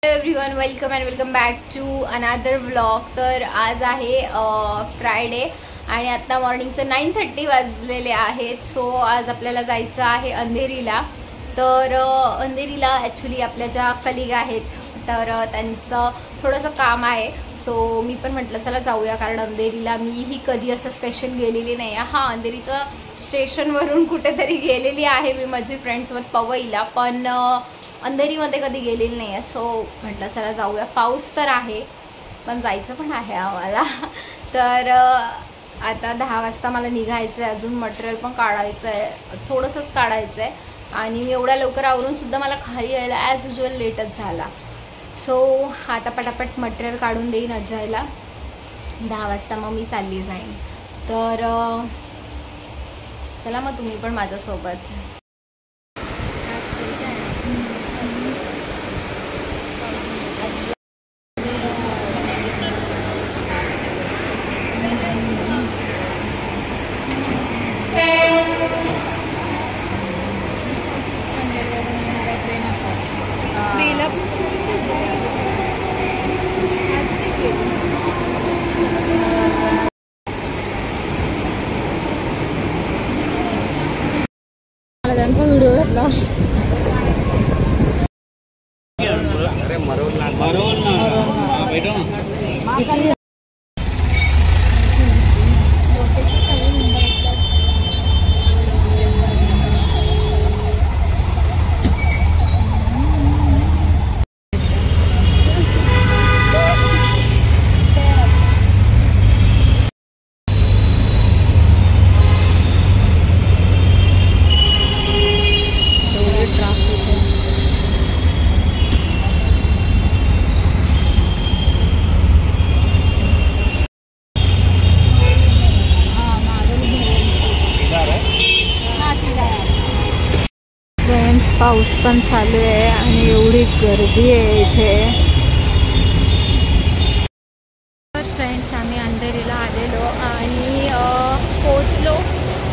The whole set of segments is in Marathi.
Everyone, welcome back to another vlog. तर आज आहे फ्रायडे आणि आता मॉर्निंगचं 9:30 वाजलेले आहेत। सो आज आपल्याला जायचं आहे अंधेरीला। तर अंधेरीला ॲक्च्युली आपल्या ज्या कलिग आहेत तर त्यांचं थोडंसं काम आहे। सो मी पण म्हटलं चला जाऊया, कारण अंधेरीला मीही कधी असं स्पेशल गेलेली नाही आहे। हां, अंधेरीच्या स्टेशनवरून कुठेतरी गेलेली आहे मी माझी फ्रेंड्ससोबत पवईला, पण अंधेरीमध्ये कधी गेलेली नाही आहे। सो म्हटलं चला जाऊया। पाऊस तर आहे पण जायचं पण आहे आम्हाला। तर आता 10 वाजता मला निघायचं आहे। अजून मटेरियल पण काढायचं आहे, थोडंसंच काढायचं आहे आणि मी एवढ्या लवकर आवरूनसुद्धा मला खाली यायला ॲज युजल लेटच झाला। सो आता पटापट मटेरियल काढून देईन अजयला। 10 वाजता मग मी चालली जाईन। तर चला मग तुम्ही पण माझ्यासोबत। मला त्यांचा व्हिडिओ घेतला। पाऊस पण चालू आहे आणि एवढी गर्दी आहे इथे। तर फ्रेंड्स, आम्ही अंधेरीला आलेलो आणि पोचलो।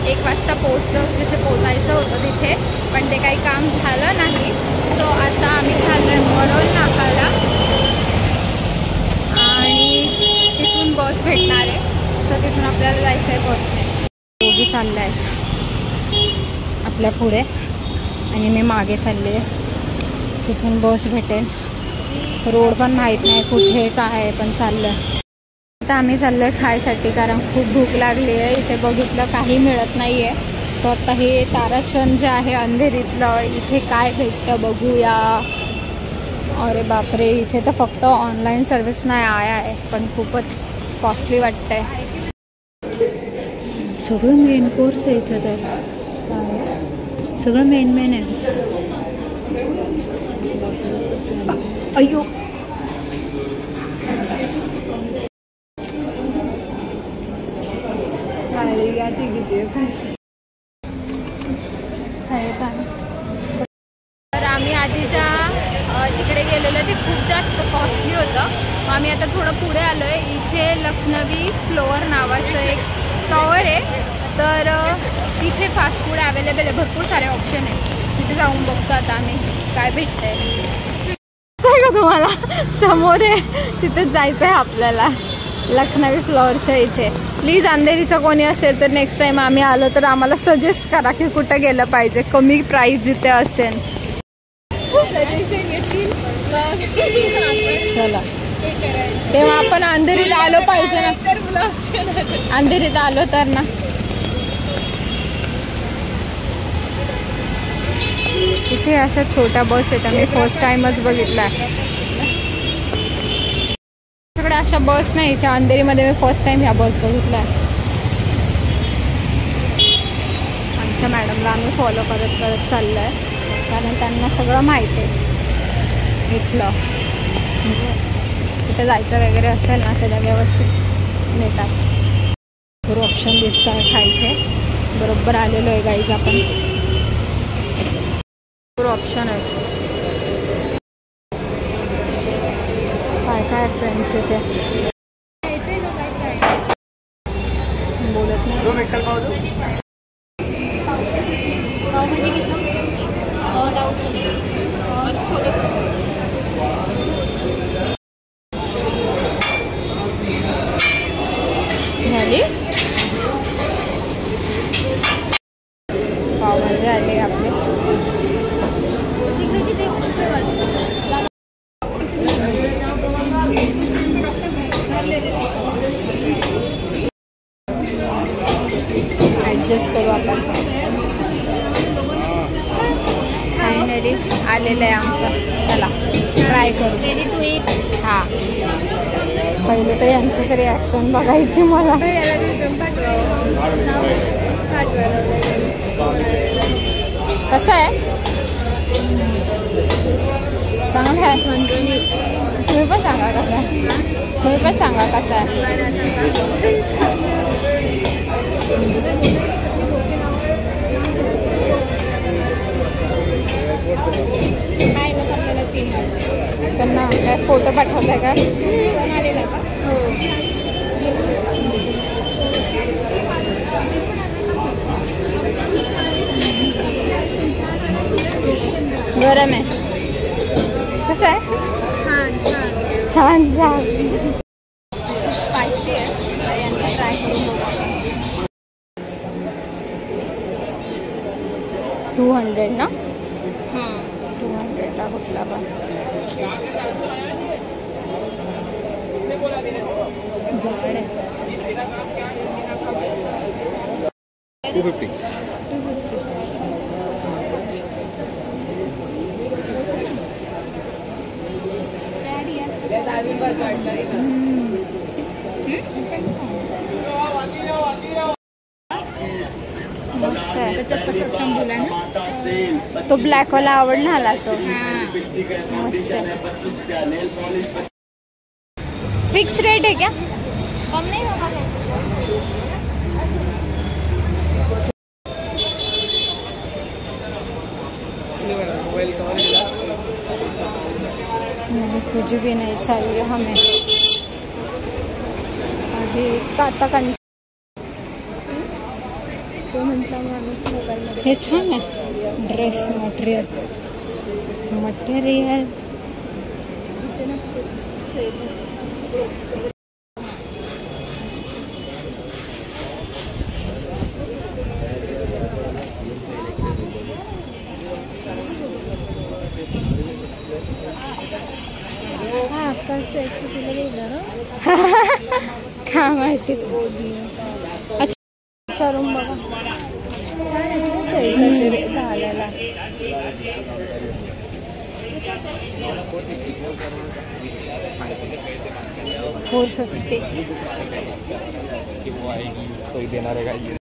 1 वाजता पोचलो। जिथे पोचायचं होतं तिथे, पण ते काही काम झालं नाही। सो आता आम्ही चाललो आहे मरोल नाकाला आणि तिथून बस भेटणार आहे। सो तिथून आपल्याला जायचं आहे बसने। दोघी चालल्या आहेत आपल्या पुढे आणि मी मागे चालले। तिथून बस भेटेल। रोड पण माहीत नाही कुठे काय आहे, पण चाललं। आता आम्ही चाललो आहे खायसाठी, कारण खूप भूक लागली आहे। इथे बघितलं काही मिळत नाही आहे। सो आता हे ताराचंद जे आहे अंधेरीतलं, इथे काय भेटतं बघूया। अरे बापरे, इथे तर फक्त ऑनलाईन सर्विस नाही आहे, पण खूपच कॉस्टली वाटतंय। सगळं मेन कोर्स आहे इथं, तर सगळं मेन आहे। अय्यो, तर आम्ही आधीच्या तिकडे गेलेलो ते खूप जास्त कॉस्टली होतं। आम्ही आता थोडं पुढे आलो आहे। इथे लखनवी फ्लोअर नावाचं एक टॉवर आहे। तर तिथे फास्ट फूड अवेलेबल आहे, भरपूर सारे ऑप्शन आहे। तिथे जाऊन बघतो आता आम्ही काय भेटतंय का तुम्हाला। समोर आहे, तिथेच जायचं आहे आपल्याला, लखनवी फ्लोअरच्या इथे। प्लीज अंधेरीचं कोणी असेल तर नेक्स्ट टाइम आम्ही आलो तर आम्हाला सजेस्ट करा की कुठं गेलं पाहिजे, कमी प्राईस जिथे असेल। चला, तेव्हा आपण अंधेरीला आलो पाहिजे ना, अंधेरीत आलो तर ना। इथे अशा छोट्या बस आहेत, आम्ही फर्स्ट टाइमच बघितला आहे। सगळ्या अशा बस नाही इथे अंधेरीमध्ये, मी फर्स्ट टाइम ह्या बस बघितला आहे। आमच्या मॅडमला आम्ही फॉलो करत चाललो आहे, कारण त्यांना सगळं माहिती आहे इथलं। म्हणजे कुठे जायचं वगैरे असेल ना, त्याला व्यवस्थित नेतात। भरपूर ऑप्शन दिसत आहे खायचे। बरोबर आलेलो आहे गाईज आपण। भरपूर ऑप्शन आहेत। काय काय फ्रेंड्स इथे बोलत नाही। और छोले पहिले तर यांचीच रिॲक्शन बघायची मला. कसं आहे? चांगलं आहे. तुम्ही पण सांगा कसं आहे. तुम्ही पण सांगा कसं आहे. त्यांना काय फोटो पाठवताय का? हो. गरम आहे. कसं आहे? छान छान. स्पायसी आहे. यांचा ट्राय करून बघू. 200 ना? 200ला कुठला पण जाड आहे. 250. मस्त आहे. तो ब्लॅक वाला आवडला मला. तो मस्त आहे. फिक्स रेट है क्या? कम नहीं होगा? नहीं, कुछ भी नहीं चाहिए हमें अभी. आता तो हे छान आहे. ड्रेस मटेरियल काय माहिती. अच्छा रूम बघा. 450.